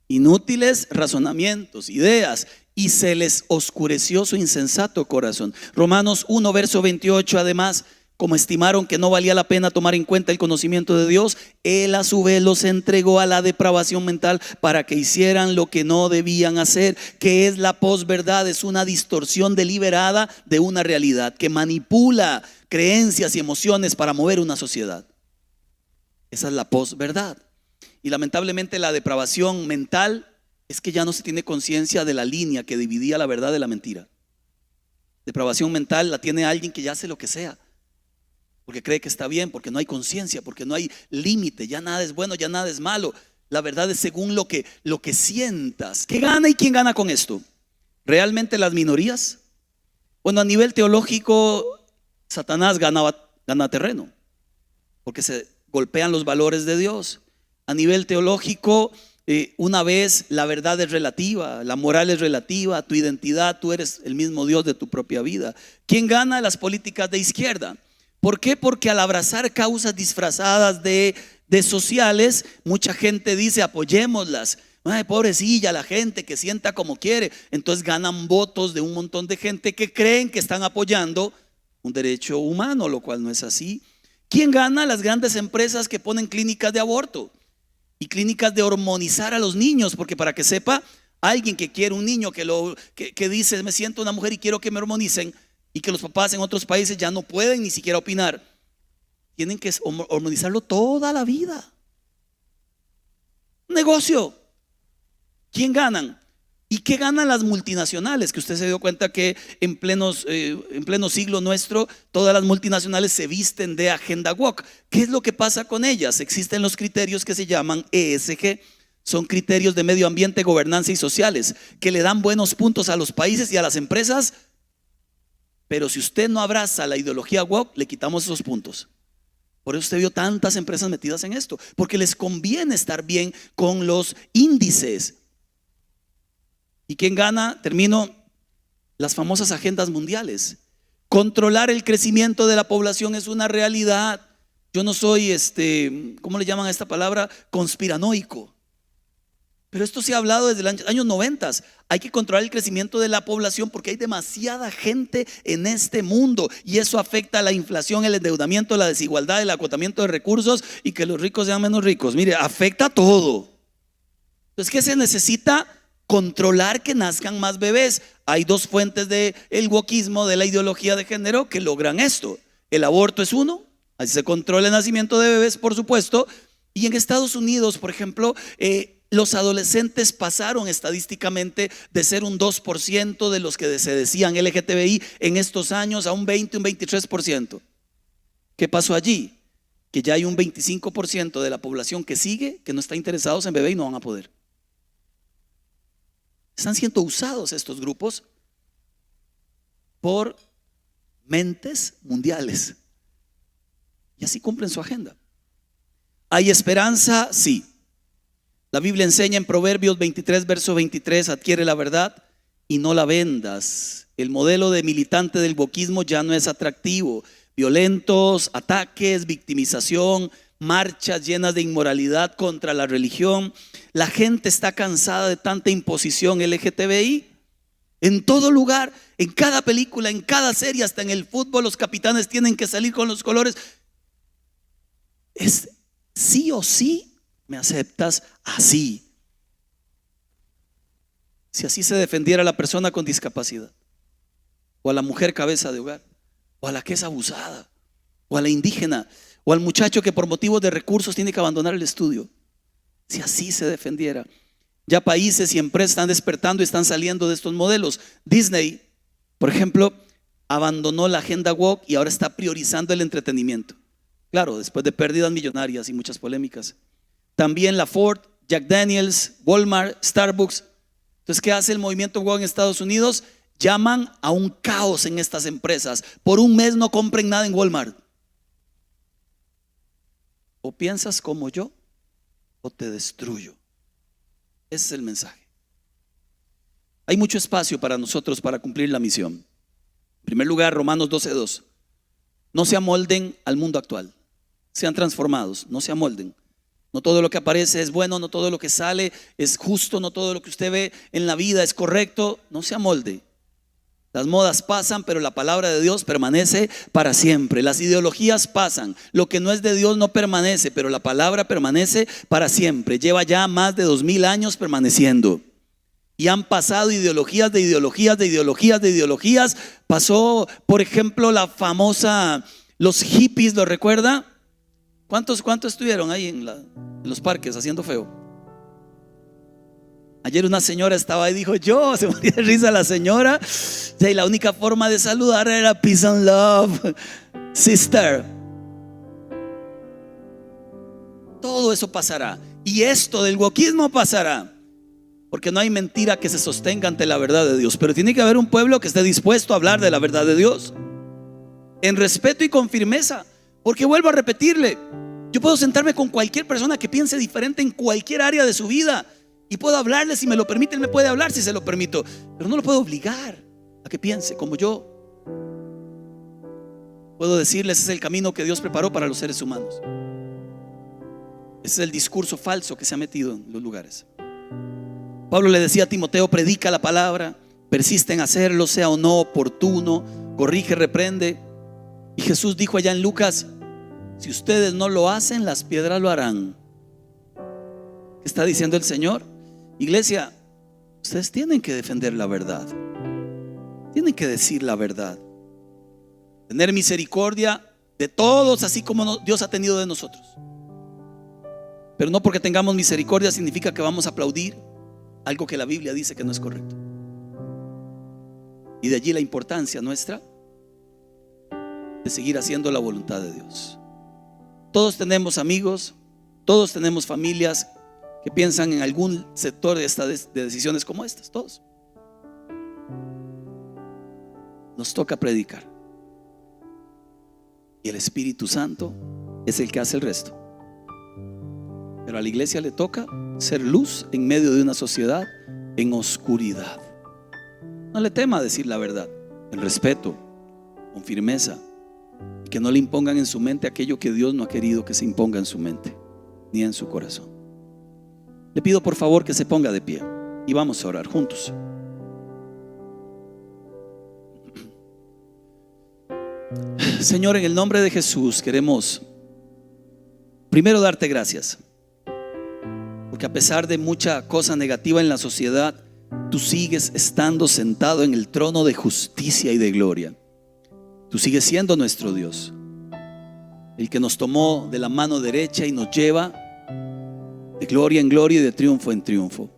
Inútiles razonamientos, ideas, y se les oscureció su insensato corazón. Romanos 1, verso 28, además, como estimaron que no valía la pena tomar en cuenta el conocimiento de Dios, Él a su vez los entregó a la depravación mental para que hicieran lo que no debían hacer. Que es la posverdad? Es una distorsión deliberada de una realidad que manipula creencias y emociones para mover una sociedad. Esa es la posverdad. Y lamentablemente la depravación mental es que ya no se tiene conciencia de la línea que dividía la verdad de la mentira. Depravación mental la tiene alguien que ya hace lo que sea, porque cree que está bien, porque no hay conciencia, porque no hay límite, ya nada es bueno, ya nada es malo. La verdad es según lo que sientas. ¿Qué gana y quién gana con esto? ¿Realmente las minorías? Bueno, a nivel teológico, Satanás gana terreno, porque se golpean los valores de Dios. A nivel teológico, una vez la verdad es relativa, la moral es relativa, tu identidad, tú eres el mismo Dios de tu propia vida. ¿Quién gana? Las políticas de izquierda. ¿Por qué? Porque al abrazar causas disfrazadas de sociales, mucha gente dice apoyémoslas. Ay, pobrecilla la gente que sienta como quiere. Entonces ganan votos de un montón de gente que creen que están apoyando un derecho humano, lo cual no es así. ¿Quién gana? Las grandes empresas que ponen clínicas de aborto y clínicas de hormonizar a los niños, porque para que sepa, alguien que quiere un niño que dice me siento una mujer y quiero que me hormonicen, y que los papás en otros países ya no pueden ni siquiera opinar, tienen que hormonizarlo toda la vida. Un negocio. ¿Quién ganan? ¿Y qué ganan las multinacionales? Que usted se dio cuenta que en pleno siglo nuestro, todas las multinacionales se visten de agenda woke. ¿Qué es lo que pasa con ellas? Existen los criterios que se llaman ESG. Son criterios de medio ambiente, gobernanza y sociales, que le dan buenos puntos a los países y a las empresas. Pero si usted no abraza la ideología woke, le quitamos esos puntos. Por eso usted vio tantas empresas metidas en esto, porque les conviene estar bien con los índices. ¿Y quién gana? Termino. Las famosas agendas mundiales. Controlar el crecimiento de la población es una realidad. Yo no soy, ¿cómo le llaman a esta palabra? Conspiranoico. Pero esto se ha hablado desde los años 90. Hay que controlar el crecimiento de la población porque hay demasiada gente en este mundo y eso afecta a la inflación, el endeudamiento, la desigualdad, el acotamiento de recursos y que los ricos sean menos ricos. Mire, afecta a todo. Entonces, ¿qué se necesita? Controlar que nazcan más bebés. Hay dos fuentes del wokismo, de la ideología de género, que logran esto. El aborto es uno, así se controla el nacimiento de bebés, por supuesto. Y en Estados Unidos, por ejemplo, los adolescentes pasaron estadísticamente de ser un 2% de los que se decían LGTBI en estos años a un 20, un 23%. ¿Qué pasó allí? Que ya hay un 25% de la población que sigue, que no está interesados en bebé y no van a poder. Están siendo usados estos grupos por mentes mundiales y así cumplen su agenda. ¿Hay esperanza? Sí. La Biblia enseña en Proverbios 23, verso 23, adquiere la verdad y no la vendas. El modelo de militante del wokismo ya no es atractivo. Violentos, ataques, victimización, marchas llenas de inmoralidad contra la religión. La gente está cansada de tanta imposición LGTBI. En todo lugar, en cada película, en cada serie, hasta en el fútbol, los capitanes tienen que salir con los colores. Es sí o sí. ¿Me aceptas así? Si así se defendiera a la persona con discapacidad, o a la mujer cabeza de hogar, o a la que es abusada, o a la indígena, o al muchacho que por motivos de recursos tiene que abandonar el estudio. Si así se defendiera. Ya países y empresas están despertando y están saliendo de estos modelos. Disney, por ejemplo, abandonó la agenda woke y ahora está priorizando el entretenimiento. Claro, después de pérdidas millonarias y muchas polémicas. también la Ford, Jack Daniels, Walmart, Starbucks. Entonces, ¿qué hace el movimiento WOW en Estados Unidos? Llaman a un caos en estas empresas. Por un mes no compren nada en Walmart. O piensas como yo o te destruyo. Ese es el mensaje. Hay mucho espacio para nosotros para cumplir la misión. En primer lugar, Romanos 12:2. No se amolden al mundo actual. Sean transformados, no se amolden. No todo lo que aparece es bueno, no todo lo que sale es justo, no todo lo que usted ve en la vida es correcto. No se amolde. Las modas pasan, pero la palabra de Dios permanece para siempre. Las ideologías pasan, lo que no es de Dios no permanece, pero la palabra permanece para siempre. Lleva ya más de 2000 años permaneciendo. Y han pasado ideologías de ideologías de ideologías de ideologías. Pasó, por ejemplo, la famosa, los hippies, ¿lo recuerda? ¿Cuántos estuvieron ahí en los parques haciendo feo? Ayer una señora estaba ahí y dijo, se moría de risa la señora. Y la única forma de saludar era peace and love, sister. Todo eso pasará. Y esto del wokismo pasará. Porque no hay mentira que se sostenga ante la verdad de Dios. Pero tiene que haber un pueblo que esté dispuesto a hablar de la verdad de Dios en respeto y con firmeza. Porque vuelvo a repetirle, yo puedo sentarme con cualquier persona que piense diferente en cualquier área de su vida y puedo hablarle, si me lo permite, él me puede hablar si se lo permito, pero no lo puedo obligar a que piense como yo. Puedo decirles, ese es el camino que Dios preparó para los seres humanos. Ese es el discurso falso que se ha metido en los lugares. Pablo le decía a Timoteo, predica la palabra, persiste en hacerlo, sea o no oportuno, corrige, reprende. Y Jesús dijo allá en Lucas, si ustedes no lo hacen, las piedras lo harán. ¿Qué está diciendo el Señor? Iglesia, ustedes tienen que defender la verdad. Tienen que decir la verdad. Tener misericordia de todos, así como Dios ha tenido de nosotros. Pero no porque tengamos misericordia significa que vamos a aplaudir algo que la Biblia dice que no es correcto. Y de allí la importancia nuestra de seguir haciendo la voluntad de Dios. Todos tenemos amigos, todos tenemos familias que piensan en algún sector de decisiones como estas, todos. Nos toca predicar. Y el Espíritu Santo es el que hace el resto. Pero a la iglesia le toca ser luz en medio de una sociedad en oscuridad. No le tema decir la verdad, en respeto, con firmeza, y que no le impongan en su mente aquello que Dios no ha querido que se imponga en su mente ni en su corazón. Le pido por favor que se ponga de pie y vamos a orar juntos. Señor, en el nombre de Jesús queremos primero darte gracias, porque a pesar de mucha cosa negativa en la sociedad, tú sigues estando sentado en el trono de justicia y de gloria. Tú sigues siendo nuestro Dios, el que nos tomó de la mano derecha y nos lleva de gloria en gloria y de triunfo en triunfo.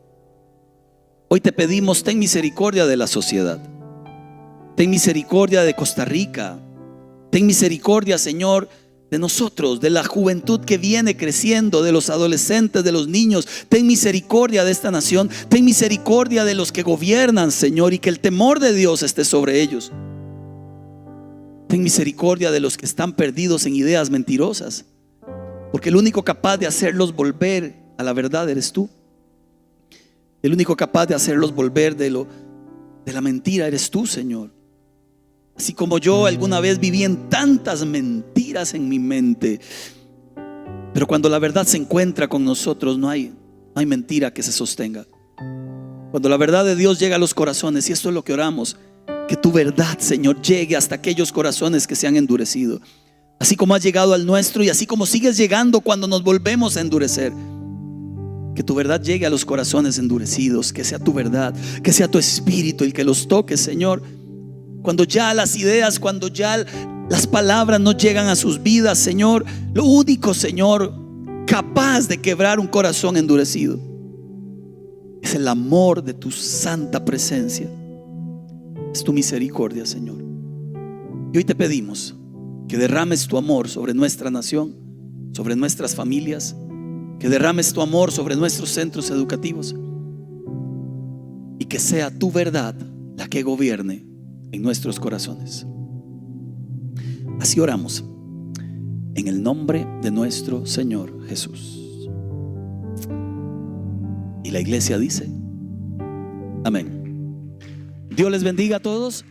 Hoy te pedimos, ten misericordia de la sociedad, ten misericordia de Costa Rica, ten misericordia, Señor, de nosotros, de la juventud que viene creciendo, de los adolescentes, de los niños. Ten misericordia de esta nación, ten misericordia de los que gobiernan, Señor, y que el temor de Dios esté sobre ellos. Ten misericordia de los que están perdidos en ideas mentirosas, porque el único capaz de hacerlos volver a la verdad eres tú. El único capaz de hacerlos volver de la mentira eres tú, Señor. Así como yo alguna vez viví en tantas mentiras en mi mente, pero cuando la verdad se encuentra con nosotros, no hay mentira que se sostenga. Cuando la verdad de Dios llega a los corazones, y esto es lo que oramos, que tu verdad, Señor, llegue hasta aquellos corazones que se han endurecido, así como has llegado al nuestro y así como sigues llegando cuando nos volvemos a endurecer. Que tu verdad llegue a los corazones endurecidos, que sea tu verdad, que sea tu espíritu el que los toque, Señor. Cuando ya las ideas, cuando ya las palabras no llegan a sus vidas, Señor, lo único, Señor, capaz de quebrar un corazón endurecido es el amor de tu santa presencia. Es tu misericordia, Señor. Y hoy te pedimos que derrames tu amor sobre nuestra nación, sobre nuestras familias, que derrames tu amor sobre nuestros centros educativos y que sea tu verdad la que gobierne en nuestros corazones. Así oramos en el nombre de nuestro Señor Jesús. Y la iglesia dice: amén. Dios les bendiga a todos.